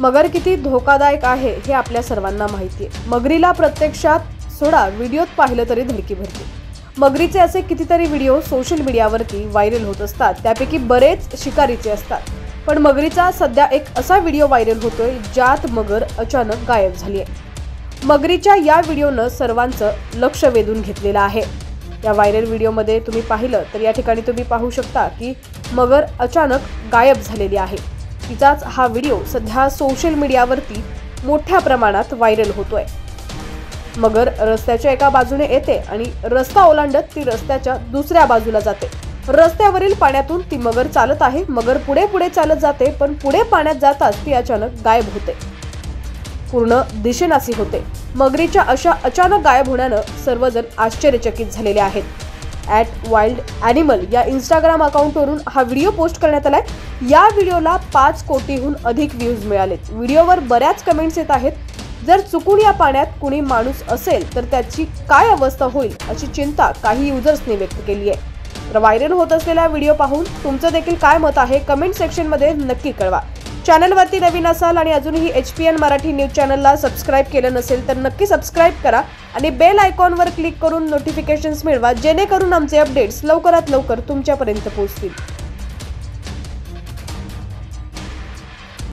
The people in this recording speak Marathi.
मगर किती धोकादायक आहे हे आपल्या सर्वांना माहिती आहे। मगरीला प्रत्यक्षात सोडा, व्हिडिओत पाहिलं तरी धडकी भरते। मगरीचे असे कितीतरी व्हिडिओ सोशल मीडियावरती व्हायरल होत असतात, त्यापैकी बरेच शिकारीचे असतात। पण मगरीचा सध्या एक असा व्हिडिओ व्हायरल होतोय ज्यात मगर अचानक गायब झाली आहे। मगरीच्या या व्हिडिओनं सर्वांचं लक्ष वेधून घेतलेलं आहे। या व्हायरल व्हिडिओमध्ये तुम्ही पाहिलं तर या ठिकाणी तुम्ही पाहू शकता की मगर अचानक गायब झालेली आहे। तिचाच हा व्हिडिओ सध्या सोशल मीडियावरती मोठ्या प्रमाणात व्हायरल होतोय। मगर रस्त्याच्या एका बाजूने येते आणि रस्ता ओलांडत ती रस्त्याच्या दुसऱ्या बाजूला जाते। रस्त्यावरील पाण्यातून ती मगर चालत आहे। मगर पुढे पुढे चालत जाते, पण पुढे पाण्यात जाताच ती अचानक गायब होते, पूर्ण दिसेनासी होते। मगरीच्या अशा अचानक गायब होण्यानं सर्वजण आश्चर्यचकित झालेले आहेत। @WildAnimal या इंस्टाग्राम अकाउंटवरून हा व्हिडिओ पोस्ट करण्यात आलाय। या व्हिडिओला 5 कोटीहून अधिक व्ह्यूज मिळालेत। व्हिडिओवर बऱ्याच कमेंट्स येत आहेत। जर चुकून या पाण्यात कुणी माणूस असेल तर त्याची काय अवस्था होईल अशी चिंता काही युजर्सनी व्यक्त केली आहे। तर व्हायरल होत असलेला व्हिडिओ पाहून तुमचं देखील काय मत आहे कमेंट सेक्शनमध्ये नक्की कळवा। चॅनलवरती नवीन असाल आणि अजूनही HPN मराठी न्यूज चॅनलला सबस्क्राईब केलं नसेल तर नक्की सबस्क्राईब करा आणि बेल आयकॉनवर क्लिक करून नोटिफिकेशन्स मिळवा, जेणेकरून आमचे अपडेट्स लवकरात लवकर तुमच्यापर्यंत पोहोचतील।